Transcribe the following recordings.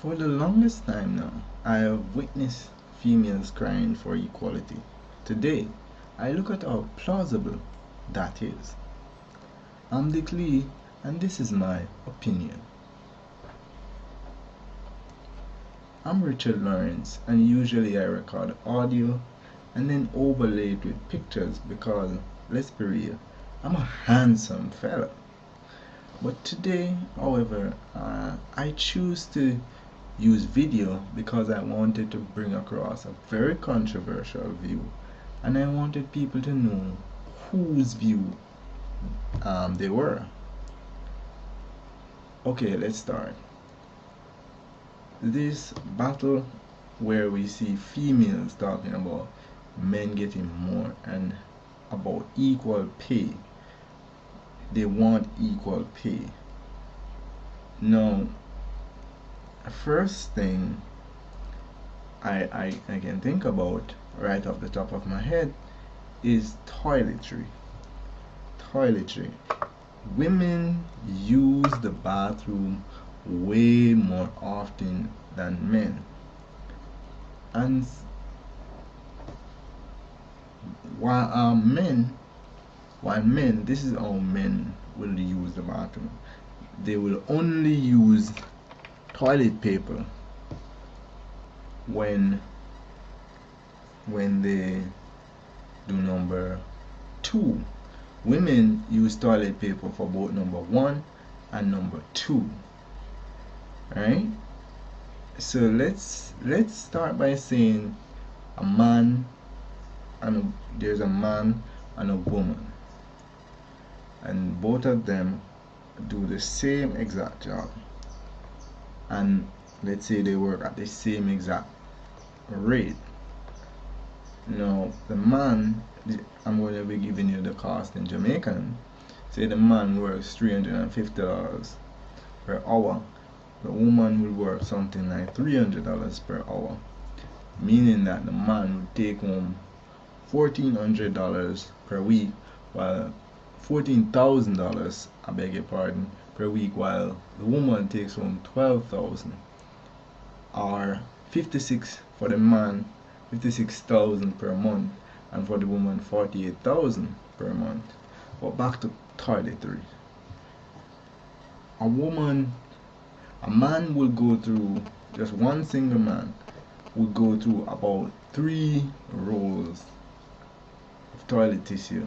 For the longest time now, I have witnessed females crying for equality. Today, I look at how plausible that is. I'm Dick Lee, and this is my opinion. I'm Richard Lawrence, and usually I record audio and then overlay it with pictures because, let's be real, I'm a handsome fella. But today, however, I choose to use video because I wanted to bring across a very controversial view, and I wanted people to know whose view they were. Okay, let's start. This battle where we see females talking about men getting more and about equal pay. They want equal pay. Now, first thing I can think about right off the top of my head is toiletry. Toiletry. Women use the bathroom way more often than men. And while men, this is how men will use the bathroom. They will only use toilet paper when they do number 2. Women use toilet paper for both number 1 and number 2. Right? So let's start by saying there's a man and a woman, and both of them do the same exact job, and let's say they work at the same exact rate. Now the man, I'm going to be giving you the cost in Jamaican. Say the man works $350 per hour, the woman will work something like $300 per hour, meaning that the man would take home $1,400 per week, while $14,000, I beg your pardon, per week, while the woman takes home $12,000, or 56 for the man, 56,000 per month, and for the woman 48,000 per month. But back to toiletry. A man will go through, just one single man will go through about 3 rolls of toilet tissue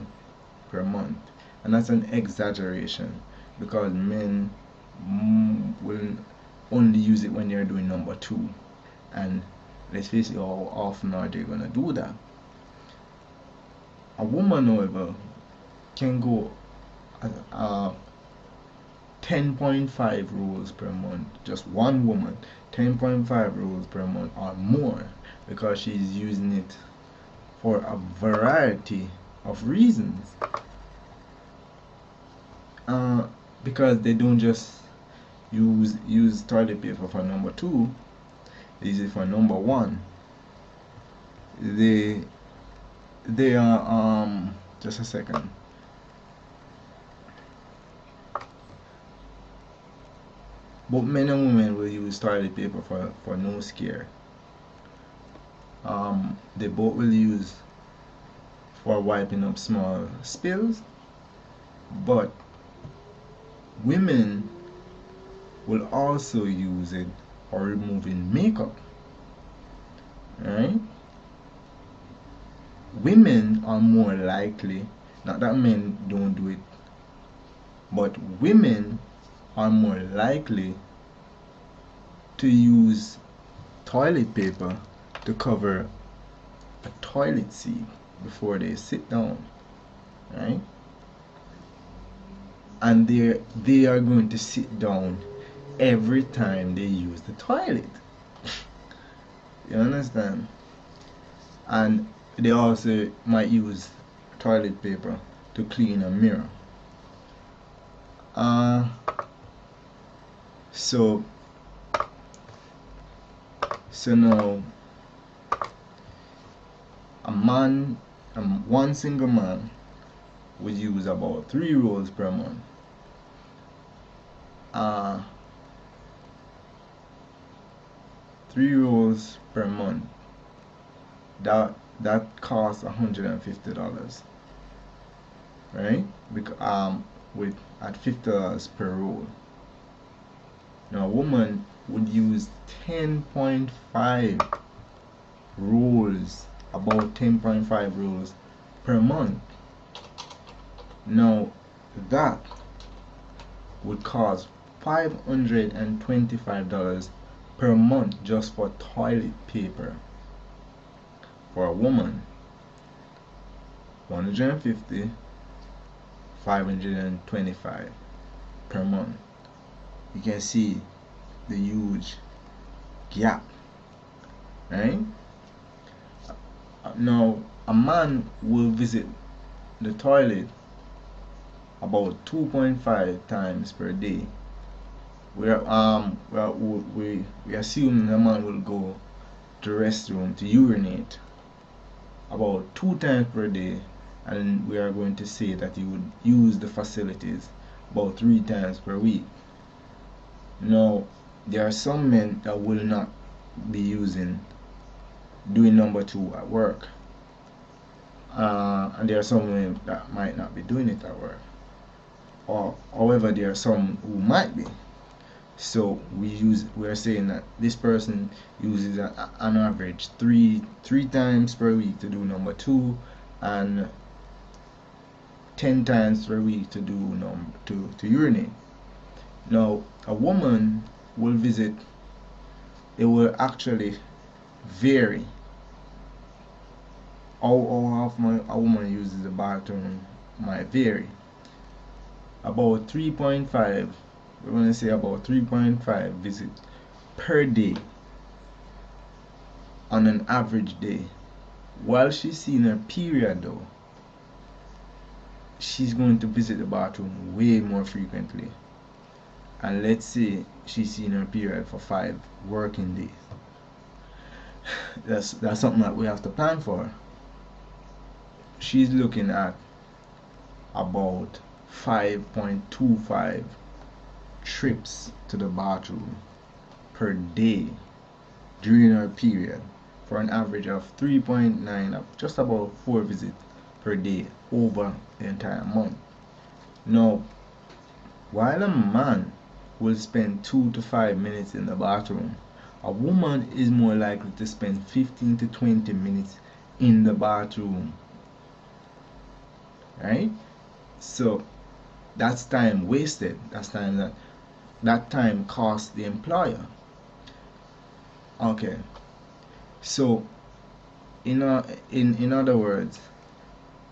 per month, and that's an exaggeration because men will only use it when they're doing number 2, and let's face it, how often are they gonna do that? A woman, however, can go 10.5 rolls per month. Just one woman, 10.5 rolls per month or more, because she's using it for a variety of reasons. Because they don't just use toilet paper for number 2, they use it for number 1. They are just a second. Both men and women will use toilet paper for no scare. They both will use for wiping up small spills, but women will also use it for removing makeup. Right? Women are more likely, not that men don't do it, but women are more likely to use toilet paper to cover a toilet seat before they sit down, right? And they are going to sit down every time they use the toilet. You understand? And they also might use toilet paper to clean a mirror. So now one single man would use about 3 rolls per month. 3 rolls per month, that costs $150, right? Because with at $50 per roll. Now a woman would use 10.5 rolls, about 10.5 rolls per month. Now that would cost $525 per month just for toilet paper. For a woman, 150, 525 per month. You can see the huge gap, right? Now a man will visit the toilet about 2.5 times per day. We assume the man will go to the restroom to urinate about 2 times per day, and we are going to say that he would use the facilities about 3 times per week. Now there are some men that will not be doing number 2 at work, and there are some men that might not be doing it at work, or however there are some who might be. So we are saying that this person uses an average three times per week to do number 2, and 10 times per week to do to urinate. Now a woman will visit, it will actually vary how often a woman uses the bathroom, might vary. About 3.5, we're going to say about 3.5 visits per day on an average day. While she's seeing her period though, she's going to visit the bathroom way more frequently. And let's say she's seeing her period for 5 working days. That's something that we have to plan for. She's looking at about 5.25 trips to the bathroom per day during her period, for an average of 3.9, of just about 4 visits per day over the entire month. Now, while a man will spend 2 to 5 minutes in the bathroom, a woman is more likely to spend 15 to 20 minutes in the bathroom, right? So that's time wasted. That's time that time costs the employer. Okay, so in other words,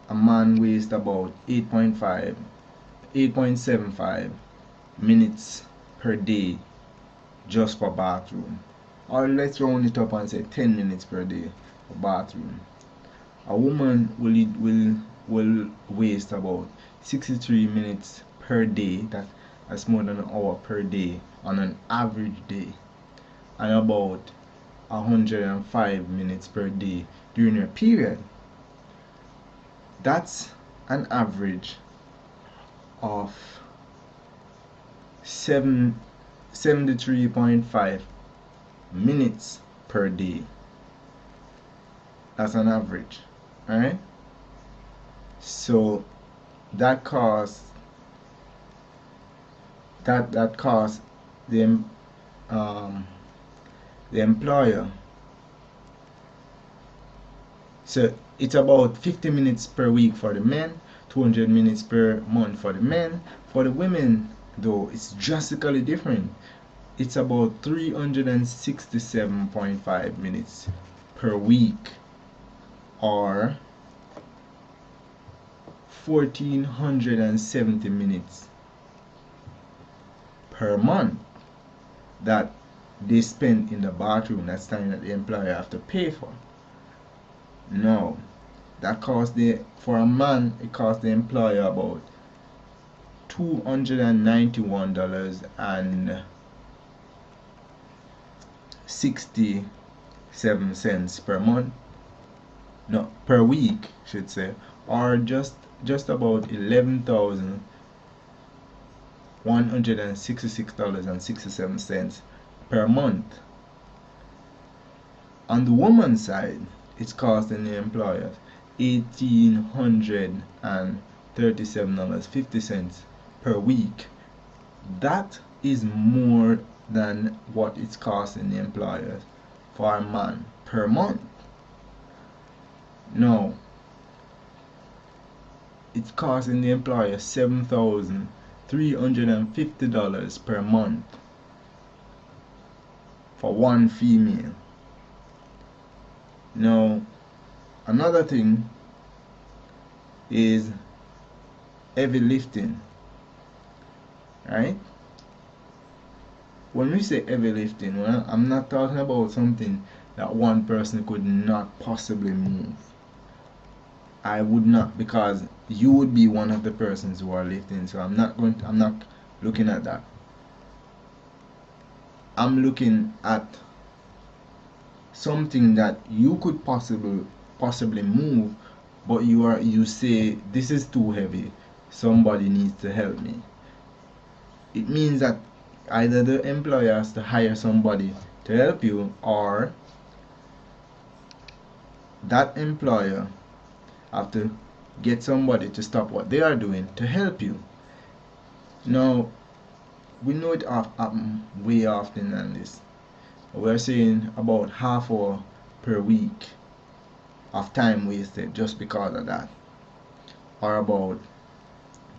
a man wastes about 8.75 minutes per day just for bathroom, or let's round it up and say 10 minutes per day for bathroom. A woman will waste about 63 minutes per day. That's more than an hour per day on an average day, and about 105 minutes per day during her period. That's an average of 73.5 minutes per day. That's an average, alright? So that costs the employer. So it's about 50 minutes per week for the men, 200 minutes per month for the men. For the women though, it's drastically different. It's about 367.5 minutes per week, or 1,470 minutes per month that they spend in the bathroom. That's time that the employer have to pay for. No, that costs for a man, it costs the employer about $291.67 per month, no, per week should say, or just about $11,166.67 per month. On the woman's side, it's costing the employer $1,837.50 per week. That is more than what it's costing the employer for a man per month. No, it's costing the employer $7,350 per month for one female. Now, another thing is heavy lifting, right? When we say heavy lifting, well, I'm not talking about something that one person could not possibly move. I would not, because you would be one of the persons who are lifting, so I'm not looking at that. I'm looking at something that you could possibly move, but you say this is too heavy, somebody needs to help me. It means that either the employer has to hire somebody to help you, or that employer have to get somebody to stop what they are doing to help you. Now, we know it happen way often than this. We're saying about half hour per week of time wasted just because of that, or about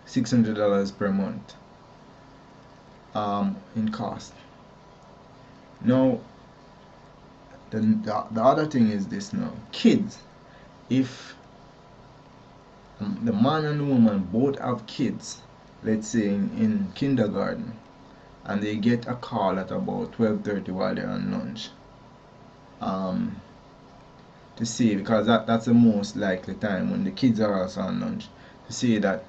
$600 per month in cost. Now, the other thing is this now. Kids, if the man and the woman both have kids, let's say in kindergarten, and they get a call at about 12:30 while they're on lunch, to say, because that's the most likely time when the kids are also on lunch, to say that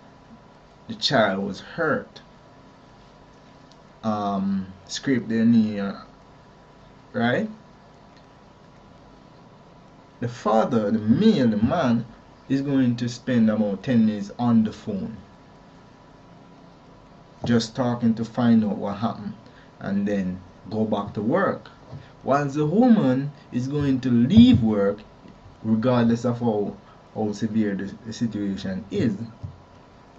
the child was hurt, scraped their knee, right? The father, the male, the man, is going to spend about 10 minutes on the phone just talking to find out what happened, and then go back to work, whilst the woman is going to leave work regardless of how severe the situation is,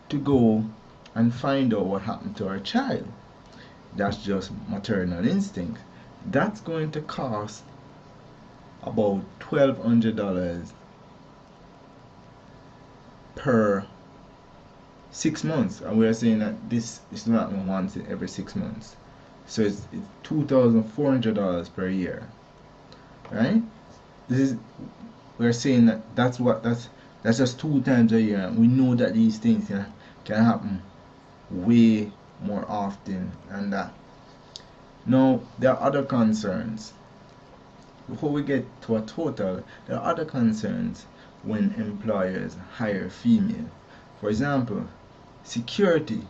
to go and find out what happened to her child. That's just maternal instinct. That's going to cost about $1,200 per 6 months, and we're saying that this is not once every 6 months, so it's $2,400 per year, right? We're saying that that's just 2 times a year, and we know that these things can happen way more often than that. Now, there are other concerns. Before we get to a total, there are other concerns when employers hire female. For example, security.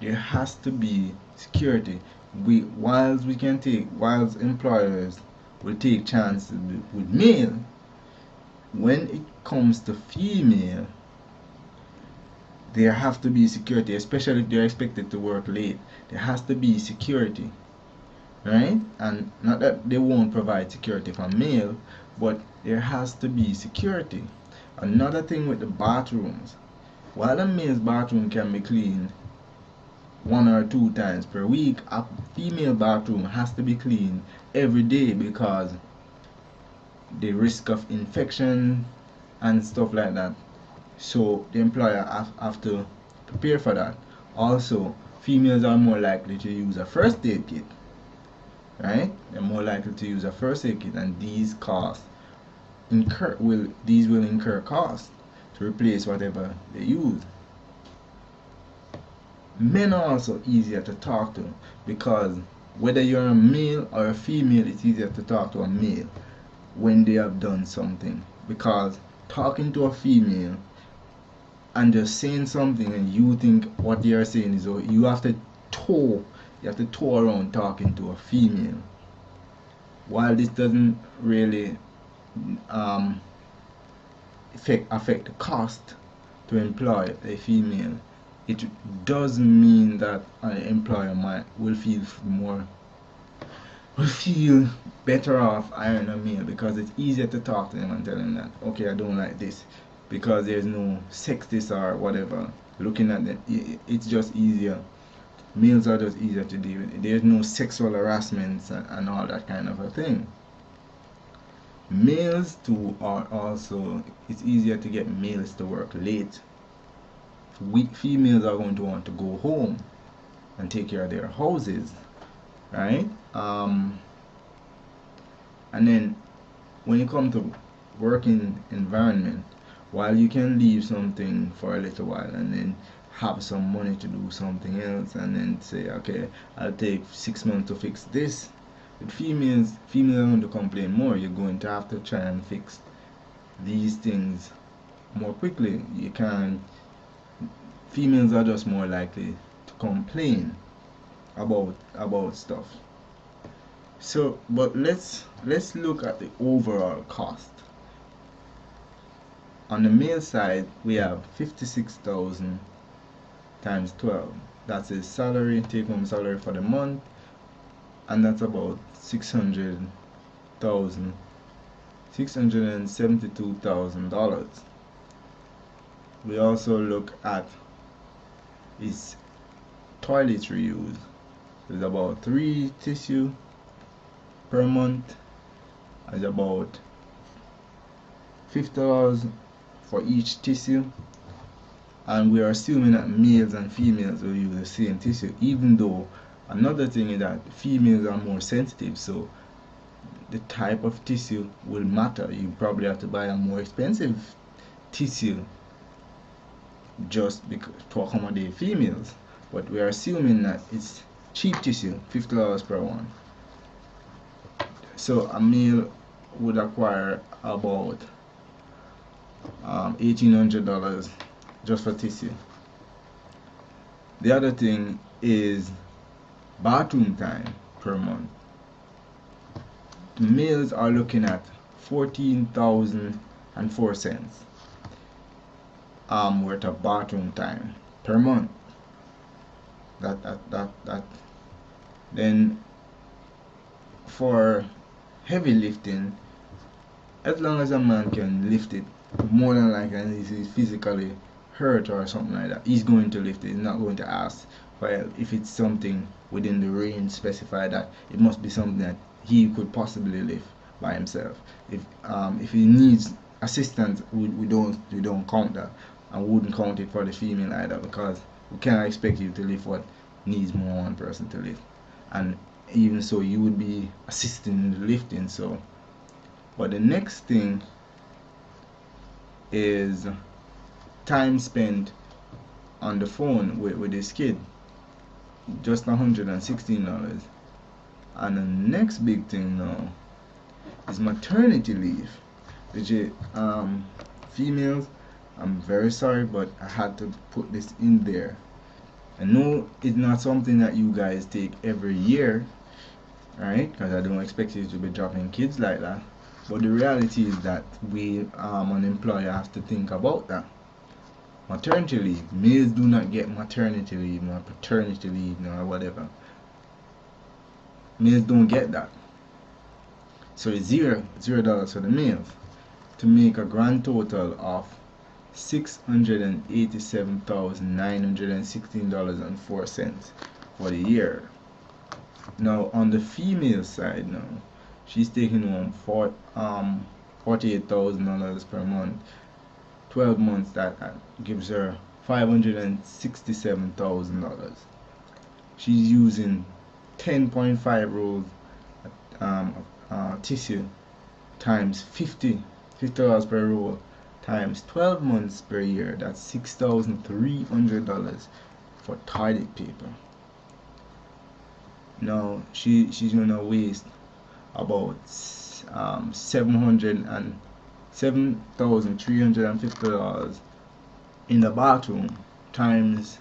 There has to be security. Whilst employers will take chances with male, when it comes to female, there have to be security, especially if they're expected to work late. There has to be security, right? And not that they won't provide security for male, but there has to be security. Another thing with the bathrooms, while a male's bathroom can be cleaned 1 or 2 times per week, a female bathroom has to be cleaned every day, because the risk of infection and stuff like that. So the employer have to prepare for that. Also, females are more likely to use a first aid kit, right? They're more likely to use a first aid kit, and these will incur costs to replace whatever they use. Men are also easier to talk to, because whether you're a male or a female, it's easier to talk to a male when they have done something, because talking to a female and just saying something and you think what they are saying is, you have to toe around talking to a female. While this doesn't really affect the cost to employ a female, it does mean that an employer will feel more would feel better off hiring a male, because it's easier to talk to them and tell them that, okay, I don't like this, because there's no sexist or whatever looking at them. It's just easier. Males are just easier to deal with. There's no sexual harassment and all that kind of a thing. Males too are also, it's easier to get males to work late. Females are going to want to go home and take care of their houses, right? And then when you come to working environment, while you can leave something for a little while and then have some money to do something else, and then say, okay, I'll take 6 months to fix this. With females are going to complain more. You're going to have to try and fix these things more quickly. You can't. Females are just more likely to complain about stuff. So, but let's look at the overall cost. On the male side, we have 56,000 times 12. That's his salary, take-home salary for the month, and that's about $672,000. We also look at his toiletry use. There's about 3 tissue per month. It's about $50 for each tissue, and we are assuming that males and females will use the same tissue, even though another thing is that females are more sensitive, so the type of tissue will matter. You probably have to buy a more expensive tissue just because to accommodate females, but we are assuming that it's cheap tissue, $50 per one. So a male would acquire about $1,800 just for tissue. The other thing is bathroom time per month. The males are looking at $14,004 worth of bathroom time per month. That. Then for heavy lifting, as long as a man can lift it, more than likely he's physically hurt or something like that, he's going to lift it. He's not going to ask for help if it's something within the range specified that it must be something that he could possibly lift by himself. If he needs assistance, we don't count that, and wouldn't count it for the female either, because we cannot expect you to lift what needs more one person to lift, and even so you would be assisting in the lifting. So, but the next thing is time spent on the phone with this kid, just $116. And the next big thing now is maternity leave, which is females, I'm very sorry, but I had to put this in there. I know it's not something that you guys take every year, right? Because I don't expect you to be dropping kids like that. But the reality is that we, an employer, have to think about that. Maternity leave. Males do not get maternity leave, nor paternity leave, nor whatever. Males don't get that. So it's $0 for the males, to make a grand total of $687,916.04 for the year. Now on the female side, now she's taking home $48,000 per month. 12 months, that gives her $567,000. She's using 10.5 rolls tissue times $50 per roll times 12 months per year. That's $6,300 for toilet paper. Now she's gonna waste about $7,350 in the bathroom times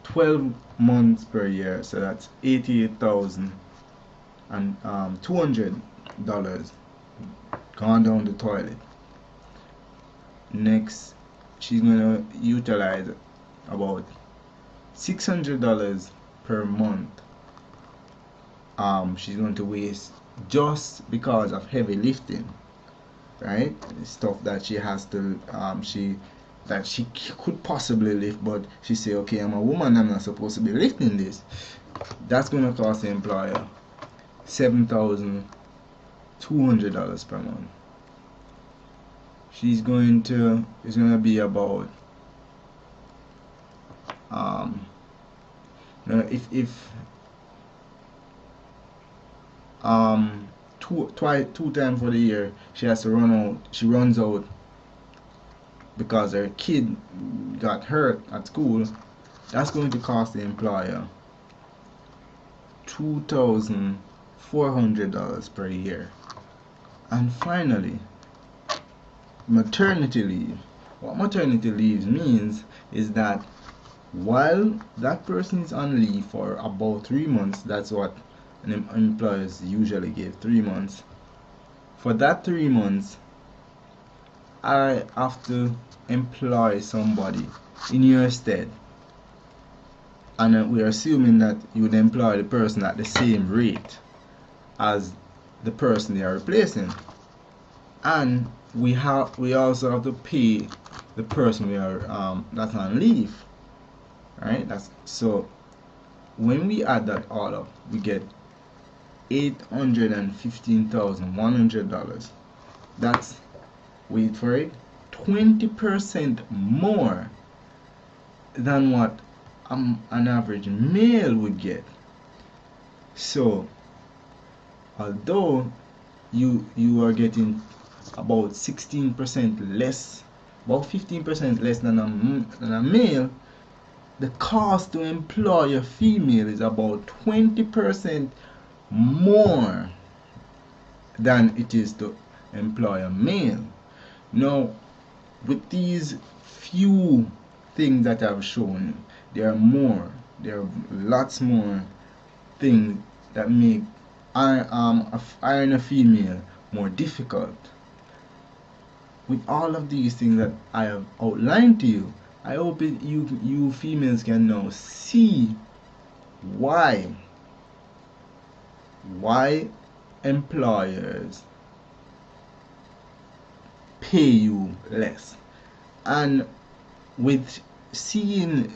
12 months per year, so that's $88,200 gone down the toilet. Next, she's gonna utilize about $600 per month she's going to waste just because of heavy lifting, right? Stuff that she has to that she could possibly lift, but she say, okay, I'm a woman, I'm not supposed to be lifting this. That's going to cost the employer $7,200 per month. It's going to be about if two times for the year she has to runs out because her kid got hurt at school, that's going to cost the employer $2,400 per year. And finally, maternity leave. What maternity leave means is that while that person is on leave for about 3 months, that's what employers usually give, 3 months. For that 3 months, I have to employ somebody in your stead, and we're assuming that you would employ the person at the same rate as the person they are replacing, and we also have to pay the person we are that's on leave, right? That's so when we add that all up, we get $815,100. That's, wait for it, 20% more than what an average male would get. So although you are getting about 16% less, about 15% less than a male, the cost to employ a female is about 20% more than it is to employ a male. Now, with these few things that I've shown, there are lots more things that make hiring a female more difficult. With all of these things that I have outlined to you, I hope you females can now see why employers pay you less. And with seeing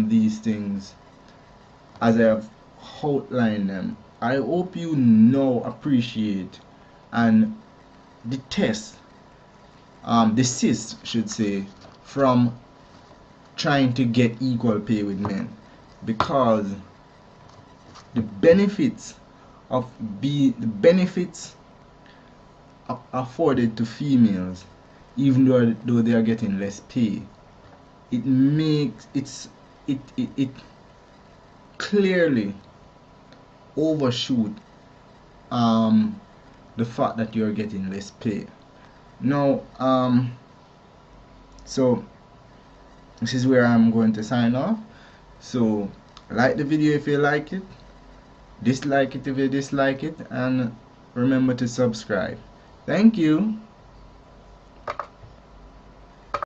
these things as I have outlined them, I hope you now appreciate and desist, should say, from trying to get equal pay with men, because the benefits afforded to females, even though they are getting less pay, it clearly overshoot the fact that you're getting less pay. Now, so this is where I'm going to sign off. So like the video if you like it, dislike it if you dislike it, and remember to subscribe. Thank you.